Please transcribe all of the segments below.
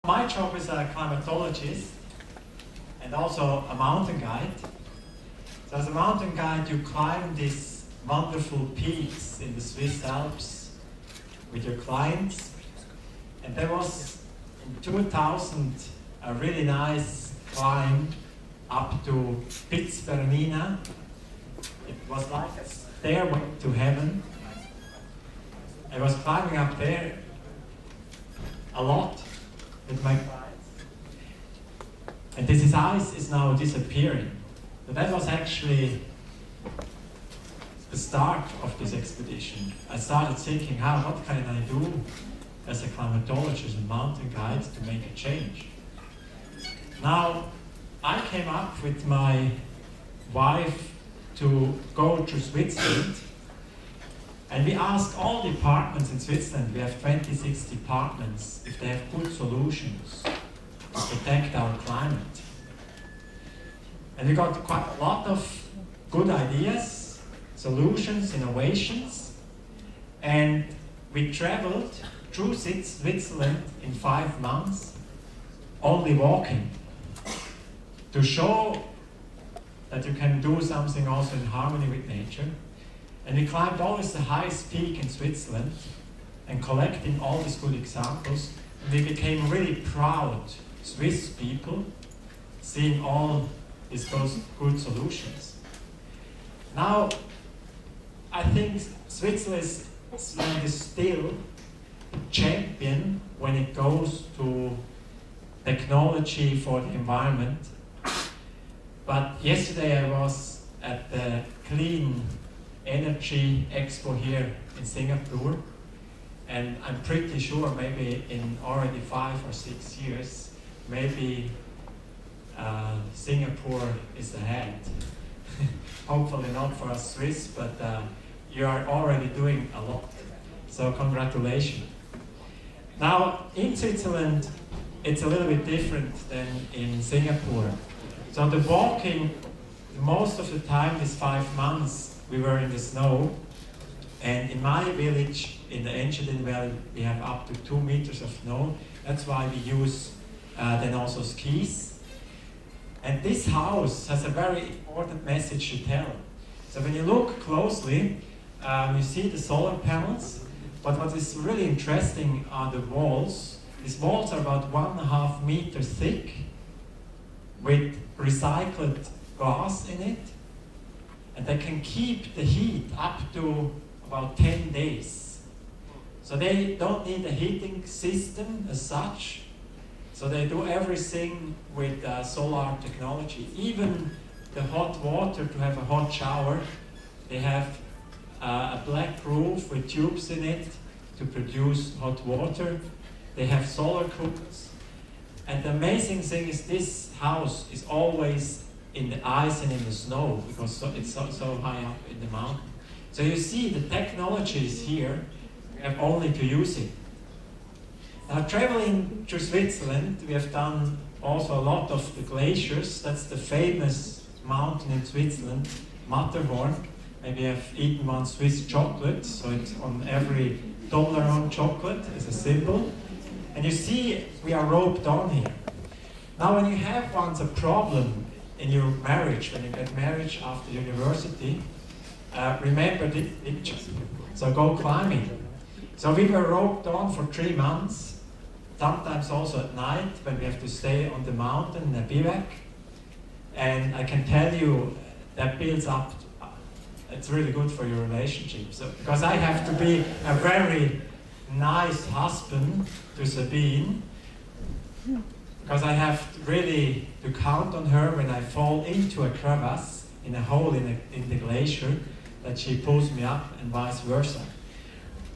My job is a climatologist and also a mountain guide. So as a mountain guide, you climb these wonderful peaks in the Swiss Alps with your clients. And there was in 2000 a really nice climb up to Piz Bernina. It was like a stairway to heaven. I was climbing up there a lot with my clients. And this ice is now disappearing. But that was actually the start of this expedition. I started thinking, what can I do as a climatologist and mountain guide to make a change? Now, I came up with my wife to go to Switzerland, and we asked all departments in Switzerland, we have 26 departments, if they have good solutions to protect our climate. And we got quite a lot of good ideas, solutions, innovations, and we traveled through Switzerland in 5 months, only walking, to show that you can do something also in harmony with nature. And we climbed always the highest peak in Switzerland and collecting all these good examples. And we became really proud Swiss people seeing all these good solutions. Now, I think Switzerland is still champion when it goes to technology for the environment. But yesterday I was at the Clean Energy Expo here in Singapore, and I'm pretty sure maybe in already 5 or 6 years, maybe Singapore is ahead. Hopefully not for us Swiss, but you are already doing a lot. So congratulations. Now in Switzerland, it's a little bit different than in Singapore. So the walking, most of the time, these 5 months, we were in the snow. And in my village, in the Engadine Valley, we have up to 2 meters of snow. That's why we use then also skis. And this house has a very important message to tell. So when you look closely, you see the solar panels. But what is really interesting are the walls. These walls are about 1.5 meters thick, with recycled glass in it, and they can keep the heat up to about 10 days. So they don't need a heating system as such, so they do everything with solar technology. Even the hot water, to have a hot shower, they have a black roof with tubes in it to produce hot water. They have solar cookers. And the amazing thing is this house is always in the ice and in the snow, because it's so high up in the mountain. So you see the technology is here, we have only to use it. Now traveling through Switzerland, we have done also a lot of the glaciers. That's the famous mountain in Switzerland, Matterhorn. Maybe you have eaten one Swiss chocolate, so it's on every Toblerone chocolate as a symbol. And you see, we are roped on here. Now when you have once a problem in your marriage, when you get married after university, remember this picture. So go climbing. So we were roped on for 3 months, sometimes also at night when we have to stay on the mountain in a bivouac. And I can tell you that builds up, it's really good for your relationship. So, because I have to be a very nice husband to Sabine, because I have really to count on her when I fall into a crevasse, in a hole in the glacier, that she pulls me up, and vice versa.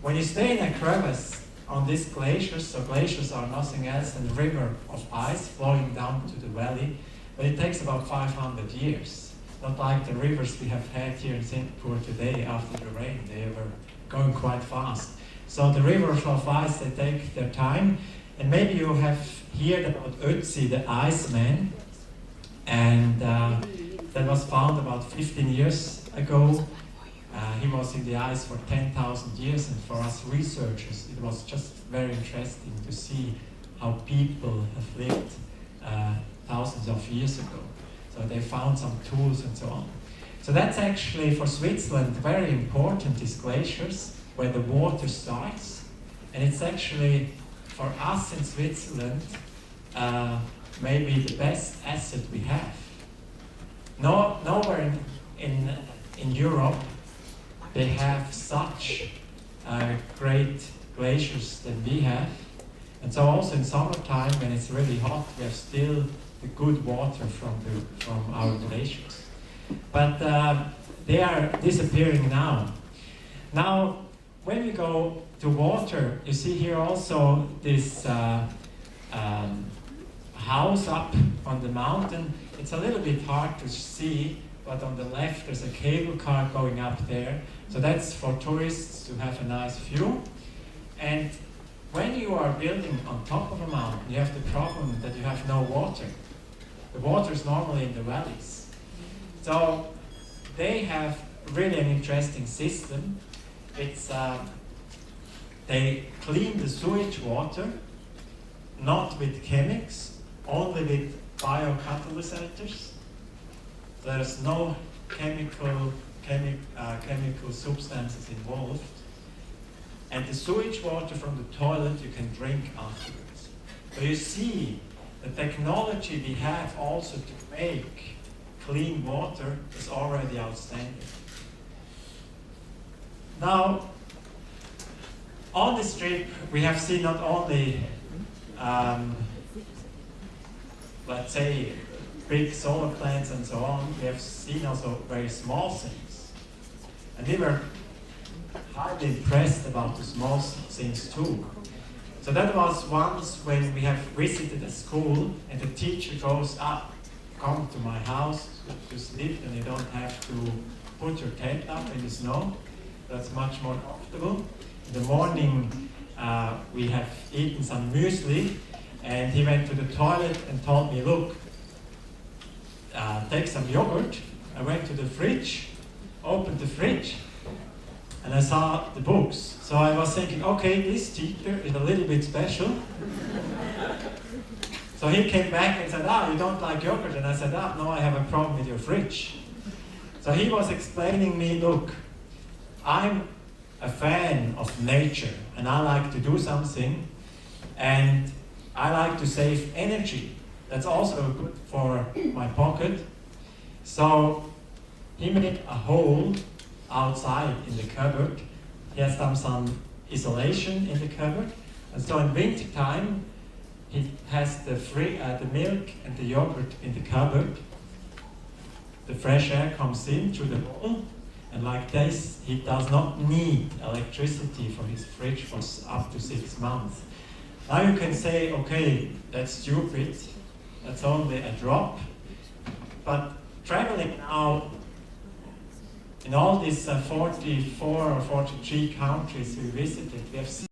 When you stay in a crevasse on these glaciers, so glaciers are nothing else than a river of ice flowing down to the valley, but it takes about 500 years. Not like the rivers we have had here in Singapore today after the rain, they were going quite fast. So the rivers of ice, they take their time. And maybe you have heard about Ötzi, the Iceman. And that was found about 15 years ago. He was in the ice for 10,000 years, and for us researchers, it was just very interesting to see how people have lived thousands of years ago. So they found some tools and so on. So that's actually for Switzerland very important, these glaciers, where the water starts. And it's actually, for us in Switzerland, maybe the best asset we have. Nowhere in Europe they have such great glaciers than we have. And so also in summertime, when it's really hot, we have still the good water from our glaciers. But they are disappearing now. Now, when we go to water, you see here also this house up on the mountain. It's a little bit hard to see, but on the left there's a cable car going up there. So that's for tourists to have a nice view. And when you are building on top of a mountain, you have the problem that you have no water. The water is normally in the valleys. So they have really an interesting system. It's they clean the sewage water, not with chemics, only with biocatalyzers. There's no chemical substances involved. And the sewage water from the toilet you can drink afterwards. So you see, the technology we have also to make clean water is already outstanding. Now, on this trip, we have seen not only, let's say, big solar plants and so on, we have seen also very small things. And we were highly impressed about the small things too. So that was once when we have visited a school and the teacher goes up, come to my house to sleep, and you don't have to put your tent up in the snow. That's much more comfortable. In the morning we have eaten some muesli, and he went to the toilet and told me, look, take some yogurt. I went to the fridge, opened the fridge, and I saw the books. So I was thinking, okay, this teacher is a little bit special. So he came back and said, you don't like yogurt? And I said, no, I have a problem with your fridge. So he was explaining me, look, I'm a fan of nature, and I like to do something, and I like to save energy. That's also good for my pocket. So he made a hole outside in the cupboard. He has done some isolation in the cupboard, and so in winter time he has the milk and the yogurt in the cupboard. The fresh air comes in through the hole, and like this he does not need electricity for his fridge for up to 6 months. Now you can say, okay, that's stupid, that's only a drop, but traveling now in all these 44 or 43 countries we visited, we have seen